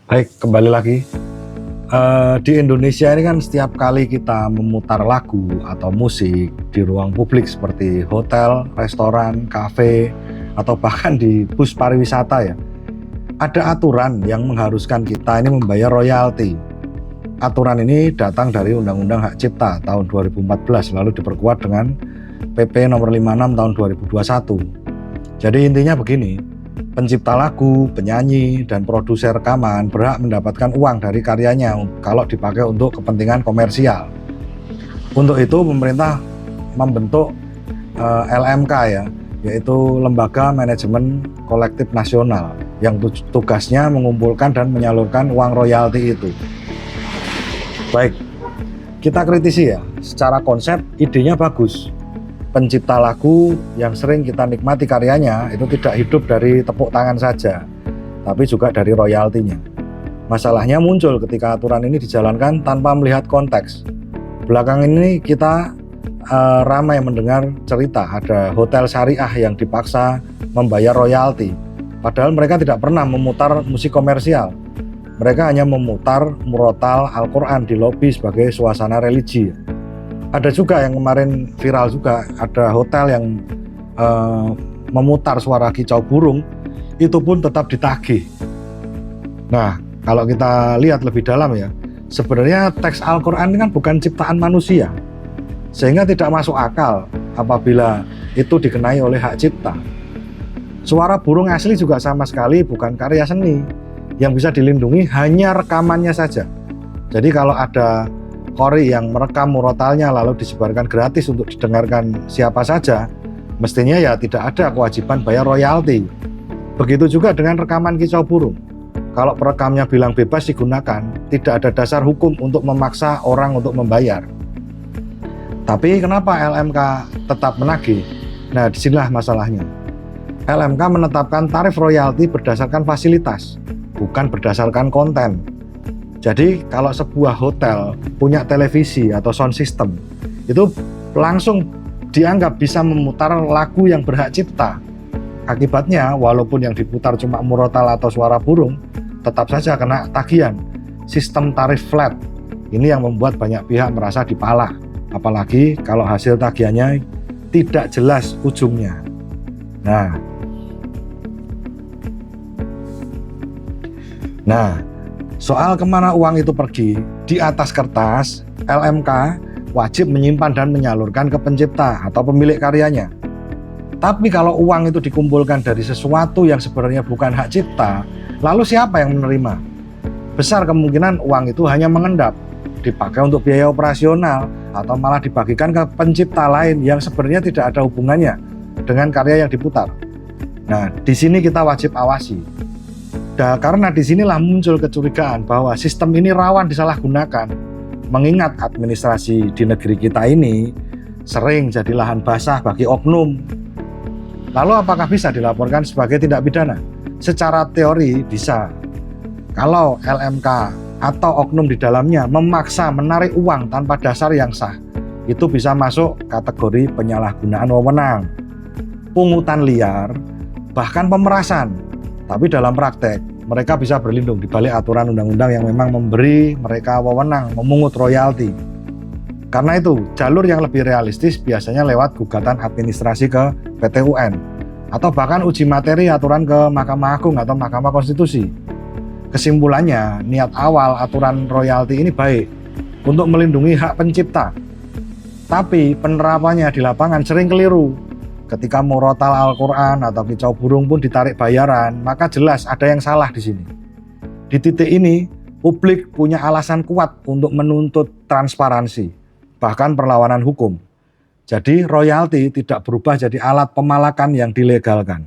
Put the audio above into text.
Baik, kembali lagi. Di Indonesia ini kan setiap kali kita memutar lagu atau musik di ruang publik seperti hotel, restoran, kafe, atau bahkan di bus pariwisata ya, ada aturan yang mengharuskan kita ini membayar royalti. Aturan ini datang dari Undang-Undang Hak Cipta tahun 2014, lalu diperkuat dengan PP nomor 56 tahun 2021. Jadi intinya begini, pencipta lagu, penyanyi, dan produser rekaman berhak mendapatkan uang dari karyanya kalau dipakai untuk kepentingan komersial. Untuk itu pemerintah membentuk LMK ya, yaitu Lembaga Manajemen Kolektif Nasional, yang tugasnya mengumpulkan dan menyalurkan uang royalti itu. Baik, kita kritisi ya, secara konsep idenya bagus. Pencipta lagu yang sering kita nikmati karyanya itu tidak hidup dari tepuk tangan saja, tapi juga dari royaltinya. Masalahnya muncul ketika aturan ini dijalankan tanpa melihat konteks. Belakangan ini kita ramai mendengar cerita ada hotel syariah yang dipaksa membayar royalti, padahal mereka tidak pernah memutar musik komersial. Mereka hanya memutar murotal Al-Quran di lobi sebagai suasana religi. Ada juga yang kemarin viral juga, ada hotel yang memutar suara kicau burung, itu pun tetap ditagih. Nah, kalau kita lihat lebih dalam ya, sebenarnya teks Al-Quran ini kan bukan ciptaan manusia, sehingga tidak masuk akal apabila itu dikenai oleh hak cipta. Suara burung asli juga sama sekali bukan karya seni, yang bisa dilindungi hanya rekamannya saja. Jadi kalau ada Qori yang merekam murotalnya lalu disebarkan gratis untuk didengarkan siapa saja, mestinya ya tidak ada kewajiban bayar royalti. Begitu juga dengan rekaman kicau burung. Kalau perekamnya bilang bebas digunakan, tidak ada dasar hukum untuk memaksa orang untuk membayar. Tapi kenapa LMK tetap menagih? Nah, disinilah masalahnya. LMK menetapkan tarif royalti berdasarkan fasilitas, bukan berdasarkan konten. Jadi kalau sebuah hotel punya televisi atau sound system, itu langsung dianggap bisa memutar lagu yang berhak cipta. Akibatnya walaupun yang diputar cuma murotal atau suara burung, tetap saja kena tagihan. Sistem tarif flat ini yang membuat banyak pihak merasa dipalak, apalagi kalau hasil tagihannya tidak jelas ujungnya. Nah, soal kemana uang itu pergi, di atas kertas, LMK wajib menyimpan dan menyalurkan ke pencipta atau pemilik karyanya. Tapi kalau uang itu dikumpulkan dari sesuatu yang sebenarnya bukan hak cipta, lalu siapa yang menerima? Besar kemungkinan uang itu hanya mengendap, dipakai untuk biaya operasional, atau malah dibagikan ke pencipta lain yang sebenarnya tidak ada hubungannya dengan karya yang diputar. Nah, di sini kita wajib awasi. Karena disinilah muncul kecurigaan bahwa sistem ini rawan disalahgunakan, mengingat administrasi di negeri kita ini sering jadi lahan basah bagi oknum. Lalu apakah bisa dilaporkan sebagai tindak pidana? Secara teori bisa. Kalau LMK atau oknum di dalamnya memaksa menarik uang tanpa dasar yang sah, itu bisa masuk kategori penyalahgunaan wewenang, pungutan liar, bahkan pemerasan. Tapi dalam praktek, mereka bisa berlindung di balik aturan undang-undang yang memang memberi mereka wewenang memungut royalti. Karena itu, jalur yang lebih realistis biasanya lewat gugatan administrasi ke PT UN, atau bahkan uji materi aturan ke Mahkamah Agung atau Mahkamah Konstitusi. Kesimpulannya, niat awal aturan royalti ini baik untuk melindungi hak pencipta. Tapi penerapannya di lapangan sering keliru. Ketika murotal Al-Quran atau kicau burung pun ditarik bayaran, maka jelas ada yang salah di sini. Di titik ini, publik punya alasan kuat untuk menuntut transparansi, bahkan perlawanan hukum. Jadi royalti tidak berubah jadi alat pemalakan yang dilegalkan.